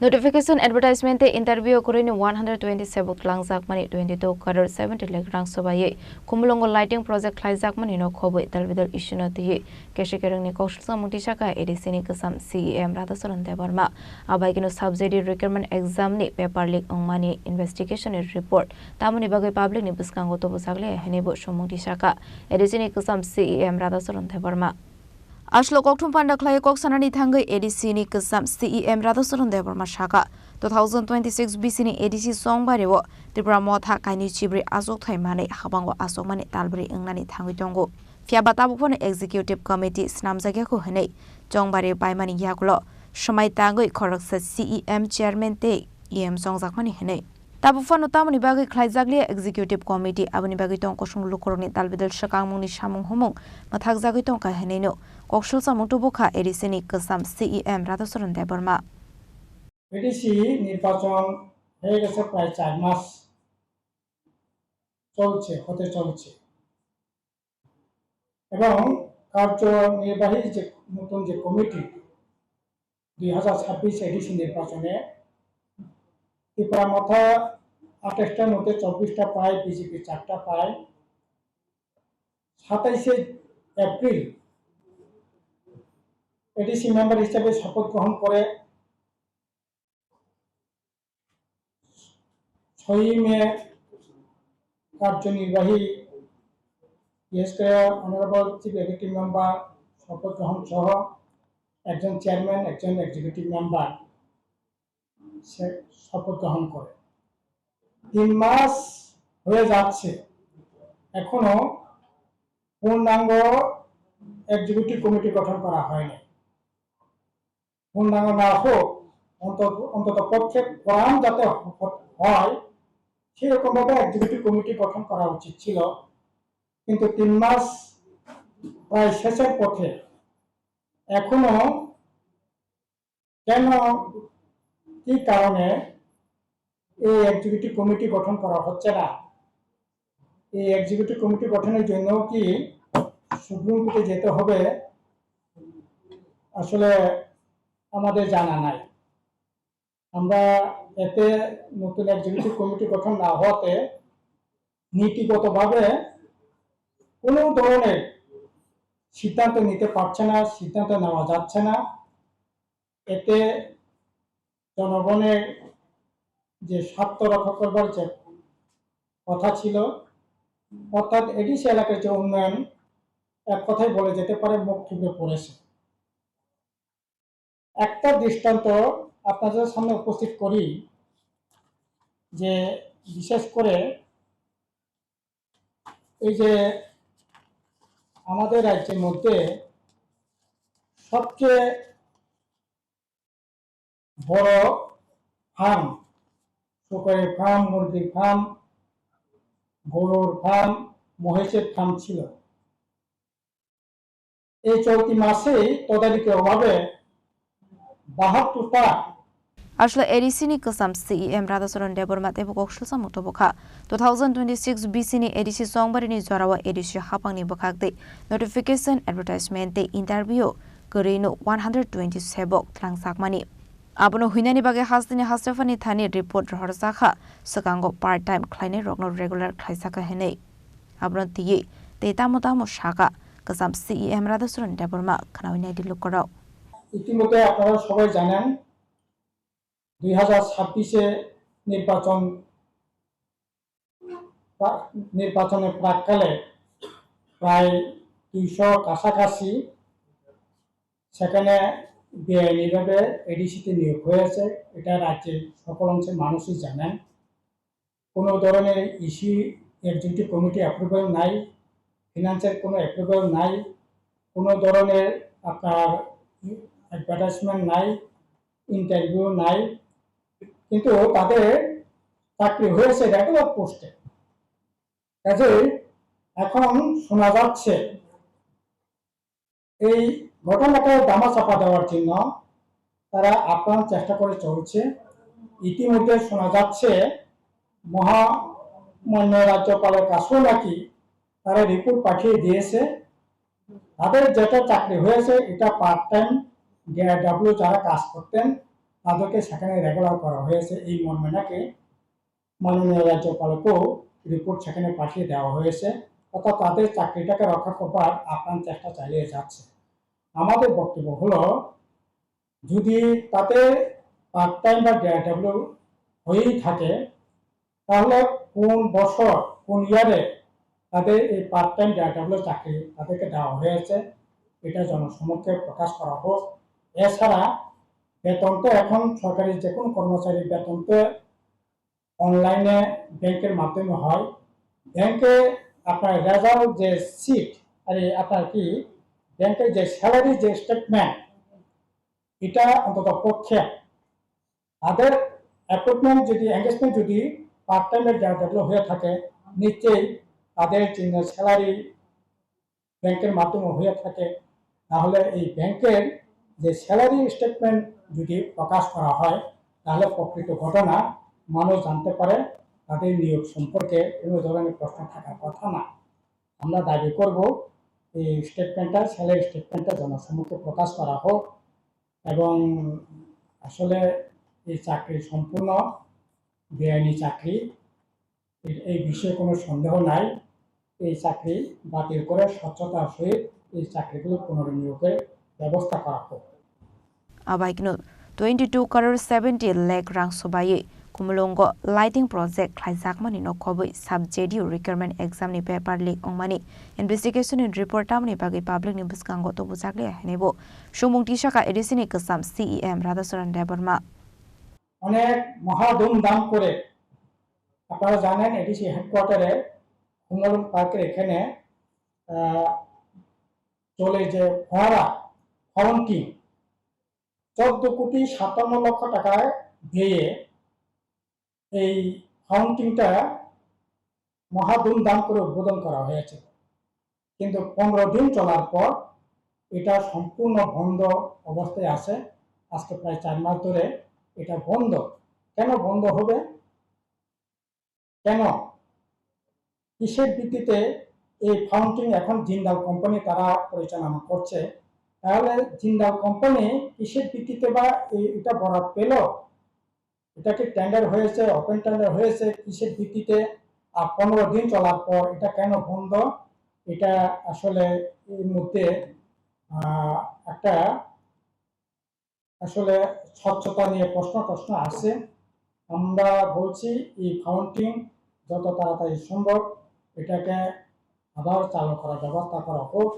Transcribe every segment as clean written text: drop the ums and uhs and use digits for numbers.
Notification advertisement interview kurini 127 lang zakmani 22 crore 70 lakh rang sobaye kumulongo lighting project khlai zakmani no khoboi dalbidal issue ti keshikerang ni kaushal samuti shaka edisini kasam CEM Radhasaran Devarma abaigino subsidy requirement exam ni paper leak ongmani investigation report tamuni bagai public ni buskango to busagle henibo shomuti shaka edisini kasam CEM Radhasaran Devarma Ashlo Koktum Panda Clay Koksanani Tangai ADC ni Kasam CEM Radhasaran Devarma Shaka 2026 BC ni ADC song barewo Tripura Motha Kaini Chibri Asok Thaimane Habango Asokmane Talbri Engani Thangi Tongo Fiabata Bupon Executive Committee Snamzage ko Hene Jongbare Baimani Yakulo Shomai Tangoi Koraksa CEM Chairman Te EM Song Zakmani Hene Tabufano Tamani Bagi Klaizagli Executive Committee Abani Bagiton Koshung Lukoroni Talbidal Shakangmuni Shamung Humung Mathak Zagiton Ka Heneno Kokshul Samutubuka Edisini Kasam CEM Radhasaran Devarma ADC নির্বাচন হয়ে গেছে প্রায় 4 মাস হতে চলছে এবং কার্যনির্বাহী যে নতুন যে কমিটি 2026 এডিসি নির্বাচনে ত্রিপুরা মাথা 28টার মধ্যে 24টা পায় বিজেপি 4টা পায় 27 এপ্রিল এডিসি মেম্বার হিসেবে শপথ গ্রহণ করে 6 মে কার্যনির্বাহী অনারেবল চিফ এক্সিকিউটিভ মেম্বার শপথ গ্রহণ সহ একজন চেয়ারম্যান একজন এক্সিকিউটিভ মেম্বার শপথ গ্রহণ করে 3 মাস হয়ে যাচ্ছে এখনো পূর্ণাঙ্গ এক্সিকিউটিভ কমিটি গঠন করা হয়নি পূর্ণাঙ্গ না হোক অন্তত পক্ষে কোরআন যাতে হয় সেরকম ভাবে এক্সিকিউটিভ কমিটি গঠন করা উচিত ছিল কিন্তু 3 মাস প্রায় শেষের পথে এখনো কেন কি কারণে এই এক্সিকিউটিভ কমিটি গঠন করা হচ্ছে না এই এক্সিকিউটিভ কমিটি গঠনের জন্য কি সুপ্রিম কোর্টে যেতে হবে আসলে আমাদের জানা নাই আমরা এতে নতুন এক্সিকিউটিভ কমিটি গঠন না হওয়াতে নীতিগতভাবে কোনো ধরনের সিদ্ধান্ত নিতে পারছে না সিদ্ধান্ত নেওয়া যাচ্ছে না এতে জনগণের যে স্বার্থ রক্ষা করবার যে কথা ছিল অর্থাৎ এডিসি এলাকার যে উন্নয়ন এক কথায় বলে যেতে পারে মুখ থুবড়ে পড়েছে একটা দৃষ্টান্ত আপনাদের সামনে উপস্থিত করি যে বিশেষ করে এই যে আমাদের রাজ্যের মধ্যে সবচেয়ে বড় ফার্ম শুকরের ফার্ম মুরগির ফার্ম গরুর ফার্ম মহিষের ফার্ম ছিল এই চলতি মাসেই তদারকির অভাবে 72টা Ashla Edisini Kasam CEM Radhasaran Devarma Tebu Kokshul Samutubuka 2026 BC ni Edisi Songbarini Zorawa Edisi Hapangni Bukakde Notification Advertisement Te Interview Kurino 127 Tlang Sakmani Abono Hinani Bage Hasdini Hastefani Thani Report Horsakha Sakango Part Time Kleine Rogno Regular Klaisaka Hene Abono Tiye Teta Motamo Shaka Kasam CEM Radhasaran Devarma Kanawina Dilukoro ইতিমধ্যে আপনারা সবাই জানেন 2026 নির্বাচনের প্রাককালে প্রায় 200 কাছাকাছি সেখানে বেআইনিভাবে এডিসিতে নিয়োগ হয়েছে এটা রাজ্যের সকল অংশের মানুষই জানেন কোনো ধরনের ইস্যু এক্সিকিউটিভ কমিটি অ্যাপ্রুভাল নাই ফিনান্সের কোনো অ্যাপ্রুভাল নাই কোনো ধরনের আপনার অ্যাডভার্টাইজমেন্ট নাই ইন্টারভিউ নাই কিন্তু তাদের চাকরি হয়েছে রেগুলার পোস্টে কাজে এখন শোনা যাচ্ছে এই ঘটনাটা দামাচাপা দেওয়ার জন্য তারা আপ্রাণ চেষ্টা করে চলছে ইতিমধ্যে শোনা যাচ্ছে মহামান্য রাজ্যপালের কাছেও নাকি তারা রিপোর্ট পাঠিয়ে দিয়েছে তাদের যেটা চাকরি হয়েছে এটা পার্ট টাইম ডিআরডব্লিউ যারা কাজ করতেন তাদেরকে সেখানে রেগুলার করা হয়েছে এই মর্মে নাকি মাননীয় রাজ্যপালকেও রিপোর্ট সেখানে পাঠিয়ে দেওয়া হয়েছে, অর্থাৎ তাদের চাকরিটাকে রক্ষা করবার আপ্রাণ চেষ্টা চালিয়ে যাচ্ছে। আমাদের বক্তব্য হলো, যদি তাতে পার্ট টাইম বা ডেয়ারডেভিল হয়েই থাকে, তাহলে কোন বছর কোন ইয়ারে তাদের এই পার্ট টাইম ডেয়ারডেভিল চাকরি তাদেরকে দেওয়া হয়েছে এটা জনসমক্ষে প্রকাশ করা হোক। এছাড়া বেতন তো এখন সরকারি যে কোনো কর্মচারীর বেতন তো অনলাইনে ব্যাংকের মাধ্যমে হয়। ব্যাংকে আপনার রেজাল্ট যে সিট আর আপনার কি ব্যাংকের যে স্যালারি যে স্টেটমেন্ট, এটা অন্তত পক্ষে তাদের অ্যাপয়েন্টমেন্ট যদি এঙ্গেজমেন্ট যদি পার্ট টাইমের ডেভেলপ হয়ে থাকে, নিশ্চয়ই তাদের স্যালারি ব্যাংকের মাধ্যমে হয়ে থাকে, তাহলে এই ব্যাংকের যে স্যালারি স্টেটমেন্ট যদি প্রকাশ করা হয়, তাহলে প্রকৃত ঘটনা মানুষ জানতে পারে। তাদের নিয়োগ সম্পর্কে কোনো ধরনের প্রশ্ন থাকার কথা না। আমরা দাবি করব এই স্টেটমেন্টটা, স্যালারি স্টেটমেন্টটা জনসম্মুখে প্রকাশ করা হোক এবং আসলে এই চাকরি সম্পূর্ণ বেআইনি চাকরি, এই বিষয়ে কোনো সন্দেহ নাই। এই চাকরি বাতিল করে স্বচ্ছতার সহিত এই চাকরিগুলো পুনর্নিয়োগের ব্যবস্থা করা হোক। Abaikno 22 crore 70 lakh rang sobaye Kumulongo lighting project Klaijakmani no Kobui sub-JDU requirement exam ni paper leak ongmani investigation in report tamni bagi public ni buskango to bujagli hanebo Shumung Tishaka edisini kasam CEM Radhasaran Debarma অনেক মহাধুমধাম করে আপনারা জানেন ADC হেডকোয়ার্টারে কুমলং পার্কের এখানে চলে যে ফোয়ারা ফাউন্টিং 14,57,00,000 টাকায় দিয়ে এই ফাউন্টিংটা মহাধুমধাম করে উদ্বোধন করা হয়েছে, কিন্তু 15 দিন চলার পর এটা সম্পূর্ণ বন্ধ অবস্থায় আছে। আজকে প্রায় 4 মাস ধরে এটা বন্ধ। কেন বন্ধ হবে? কেন? কিসের ভিত্তিতে এই ফাউন্টিং এখন জিন্দাল কোম্পানি তারা পরিচালনা করছে? তাহলে জিন্দাল কোম্পানি কিসের ভিত্তিতে বা এটা বরাদ পেল? এটা কি টেন্ডার হয়েছে, ওপেন টেন্ডার হয়েছে, কিসের ভিত্তিতে? আর 15 দিন চলার পর এটা কেন বন্ধ? এটা আসলে এর মধ্যে একটা আসলে স্বচ্ছতা নিয়ে প্রশ্ন আছে। আমরা বলছি এই ফাউন্টিং যত তাড়াতাড়ি সম্ভব এটাকে আবার চালু করার ব্যবস্থা করা হোক।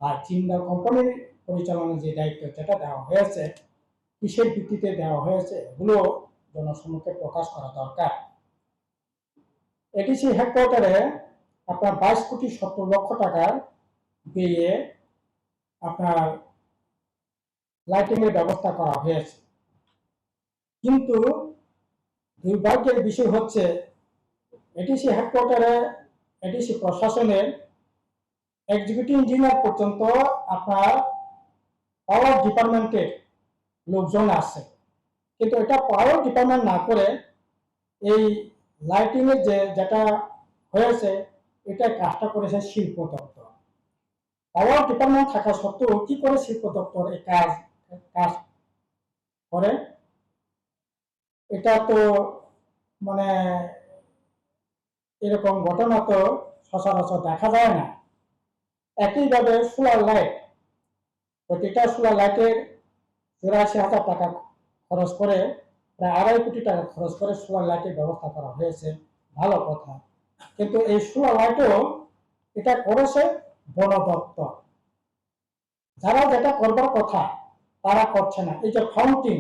আর জিন্দাল কোম্পানির পরিচালনার যে দায়িত্ব যেটা দেওয়া হয়েছে, কিসের ভিত্তিতে দেওয়া হয়েছে, এগুলো জনসম্মুখে প্রকাশ করা দরকার। এডিসি হেডকোয়ার্টারে আপনার 22,70,00,000 টাকার দিয়ে আপনার লাইটিং এর ব্যবস্থা করা হয়েছে, কিন্তু দুর্ভাগ্যের বিষয় হচ্ছে এডিসি হেডকোয়ার্টারে এডিসি প্রশাসনের এক্সিকিউটিভ ইঞ্জিনিয়ার পর্যন্ত আপনার পাওয়ার ডিপার্টমেন্টের লোকজন আছে, কিন্তু এটা পাওয়ার ডিপার্টমেন্ট না করে এই লাইটিং এর যেটা হয়েছে এটা কাজটা করেছে শিল্প দপ্তর। পাওয়ার ডিপার্টমেন্ট থাকা সত্ত্বেও কি করে শিল্প দপ্তর এই কাজ করে? এটা তো মানে এরকম ঘটনা তো সচরাচর দেখা যায় না। একইভাবে সোলার লাইট, প্রতিটা সোলার লাইটের 84,000 টাকা খরচ করে, প্রায় 2.5 কোটি টাকা খরচ করে সোলার লাইটের ব্যবস্থা করা হয়েছে, ভালো কথা। কিন্তু এই সোলার লাইটও এটা করেছে বন দপ্তর। যারা যেটা করবার কথা তারা করছে না। এই যে ফাউন্টিং,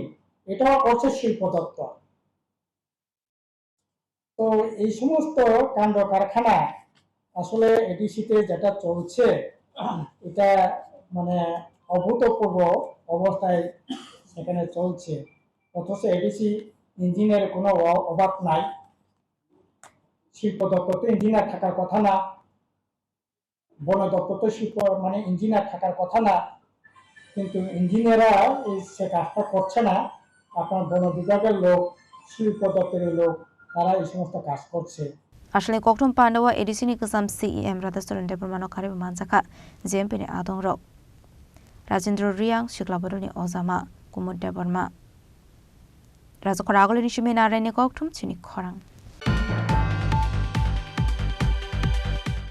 এটাও করছে শিল্প দপ্তর। তো এই সমস্ত কাণ্ড কারখানা আসলে এডিসিতে যেটা চলছে এটা মানে অভূতপূর্ব অবস্থায় সেখানে চলছে, অথচ এডিসি ইঞ্জিনিয়ারের কোনো অভাব নাই। শিল্প দপ্তর তো ইঞ্জিনিয়ার থাকার কথা না, বন দপ্তর তো শিল্প মানে ইঞ্জিনিয়ার থাকার কথা না, কিন্তু ইঞ্জিনিয়াররা সে কাজটা করছে না। আপনার বন বিভাগের লোক, শিল্প দপ্তরের লোক, তারা এই সমস্ত কাজ করছে। Ashley Koktum Pandawa edisini kasam CEM Radhasaran Debarmano Karib Manzaka Jempini Adongrok Rajendra Riang Shiklabodoni Ozama Kumud Debarma রাজখরা আগলে নিশুমে নারায়ণে ককঠম চিনি খরাং